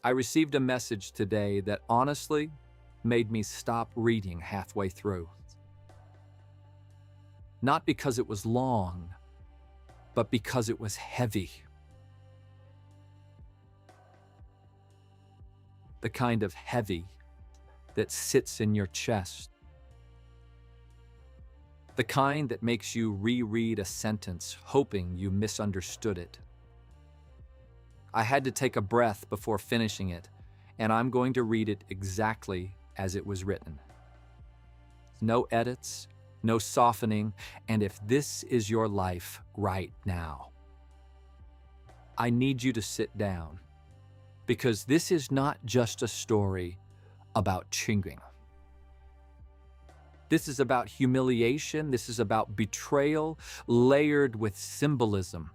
I received a message today that honestly made me stop reading halfway through. Not because it was long, but because it was heavy. The kind of heavy that sits in your chest. The kind that makes you reread a sentence, hoping you misunderstood it. I had to take a breath before finishing it, and I'm going to read it exactly as it was written. No edits, no softening, and if this is your life right now, I need you to sit down, because this is not just a story about cheating. This is about humiliation. This is about betrayal layered with symbolism.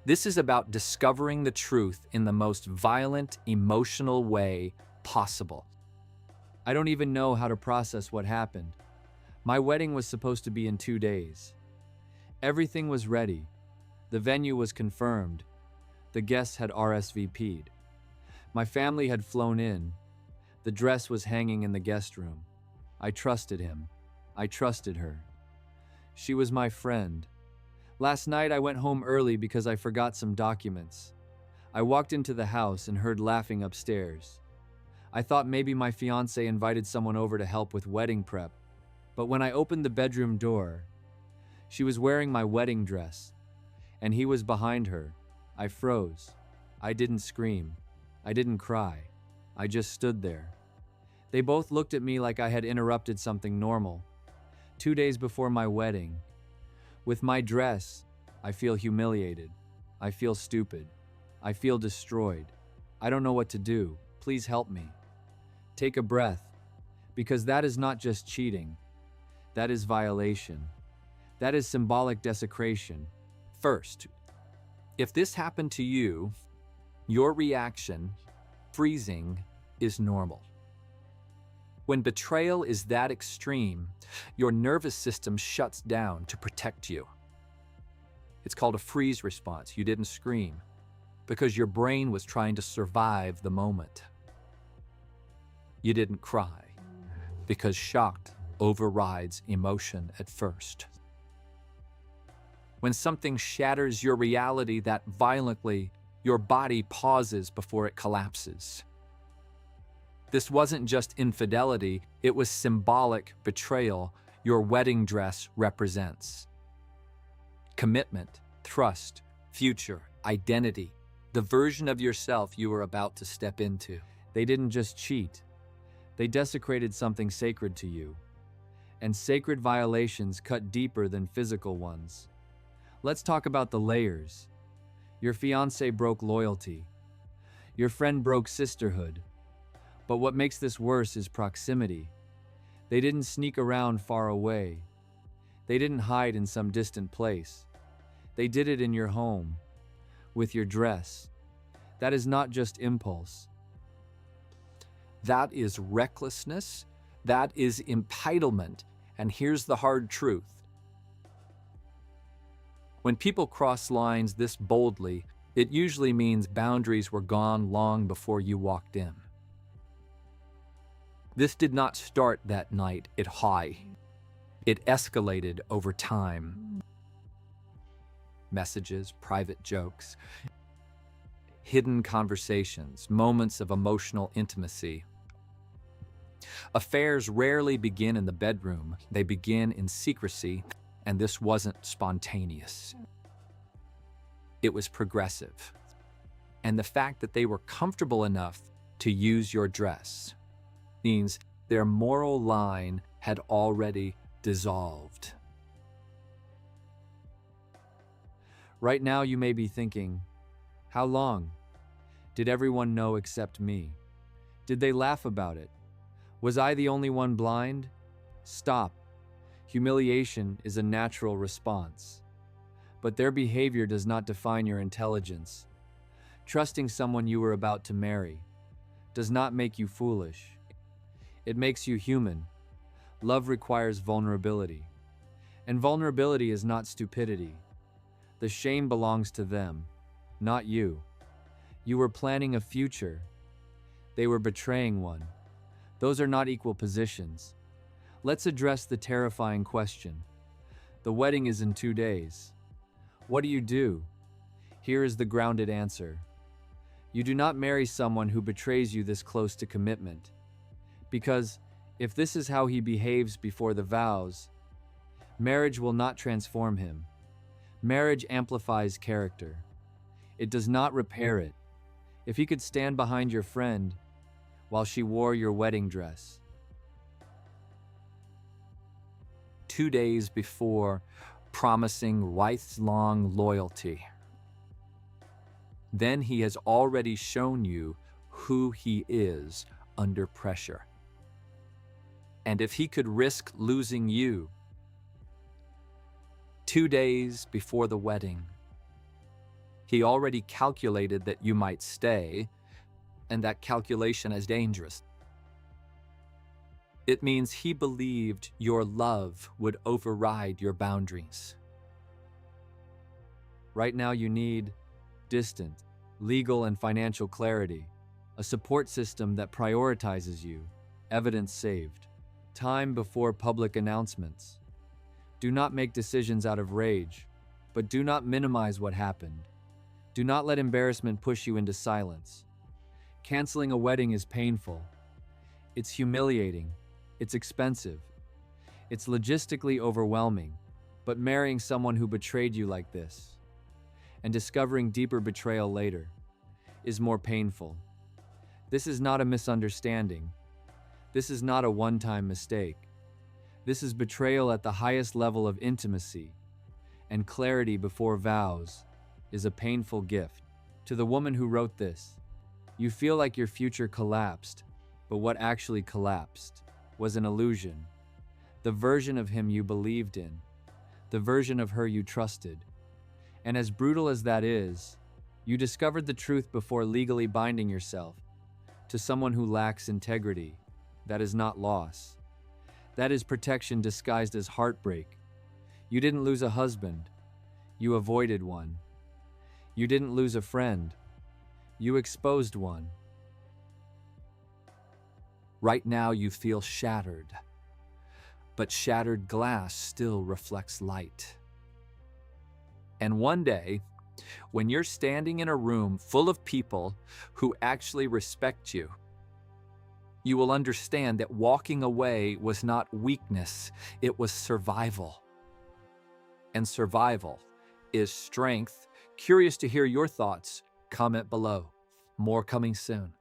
This is about discovering the truth in the most violent, emotional way possible. I don't even know how to process what happened. My wedding was supposed to be in 2 days. Everything was ready. The venue was confirmed. The guests had RSVP'd. My family had flown in. The dress was hanging in the guest room. I trusted him. I trusted her. She was my friend. Last night I went home early because I forgot some documents. I walked into the house and heard laughing upstairs. I thought maybe my fiancé invited someone over to help with wedding prep. But when I opened the bedroom door, she was wearing my wedding dress, and he was behind her. I froze. I didn't scream. I didn't cry. I just stood there. They both looked at me like I had interrupted something normal. 2 days before my wedding. With my dress, I feel humiliated. I feel stupid. I feel destroyed. I don't know what to do. Please help me. Take a breath, because that is not just cheating. That is violation. That is symbolic desecration. First, if this happened to you, your reaction, freezing, is normal. When betrayal is that extreme, your nervous system shuts down to protect you. It's called a freeze response. You didn't scream because your brain was trying to survive the moment. You didn't cry because shock overrides emotion at first. When something shatters your reality that violently, your body pauses before it collapses. This wasn't just infidelity, it was symbolic betrayal your wedding dress represents. Commitment, trust, future, identity, the version of yourself you were about to step into. They didn't just cheat, they desecrated something sacred to you. And sacred violations cut deeper than physical ones. Let's talk about the layers. Your fiancé broke loyalty. Your friend broke sisterhood. But what makes this worse is proximity. They didn't sneak around far away. They didn't hide in some distant place. They did it in your home, with your dress. That is not just impulse. That is recklessness. That is entitlement. And here's the hard truth. When people cross lines this boldly, it usually means boundaries were gone long before you walked in. This did not start that night at high. It escalated over time. Messages, private jokes, hidden conversations, moments of emotional intimacy. Affairs rarely begin in the bedroom. They begin in secrecy, and this wasn't spontaneous. It was progressive. And the fact that they were comfortable enough to use your dress means their moral line had already dissolved. Right now you may be thinking, how long? Did everyone know except me? Did they laugh about it? Was I the only one blind? Stop. Humiliation is a natural response. But their behavior does not define your intelligence. Trusting someone you were about to marry does not make you foolish. It makes you human. Love requires vulnerability. And vulnerability is not stupidity. The shame belongs to them, not you. You were planning a future. They were betraying one. Those are not equal positions. Let's address the terrifying question. The wedding is in 2 days. What do you do? Here is the grounded answer. You do not marry someone who betrays you this close to commitment. Because if this is how he behaves before the vows, marriage will not transform him. Marriage amplifies character. It does not repair it. If he could stand behind your friend while she wore your wedding dress, 2 days before promising lifelong loyalty, then he has already shown you who he is under pressure. And if he could risk losing you 2 days before the wedding, he already calculated that you might stay, and that calculation is dangerous. It means he believed your love would override your boundaries. Right now you need distant, legal and financial clarity, a support system that prioritizes you, evidence saved, time before public announcements. Do not make decisions out of rage, but do not minimize what happened. Do not let embarrassment push you into silence. Canceling a wedding is painful. It's humiliating. It's expensive. It's logistically overwhelming. But marrying someone who betrayed you like this, and discovering deeper betrayal later, is more painful. This is not a misunderstanding. This is not a one-time mistake. This is betrayal at the highest level of intimacy, and clarity before vows is a painful gift. To the woman who wrote this, you feel like your future collapsed, but what actually collapsed was an illusion. The version of him you believed in, the version of her you trusted. And as brutal as that is, you discovered the truth before legally binding yourself to someone who lacks integrity. That is not loss. That is protection disguised as heartbreak. You didn't lose a husband. You avoided one. You didn't lose a friend. You exposed one. Right now you feel shattered, but shattered glass still reflects light. And one day, when you're standing in a room full of people who actually respect you, you will understand that walking away was not weakness, it was survival. And survival is strength. Curious to hear your thoughts? Comment below. More coming soon.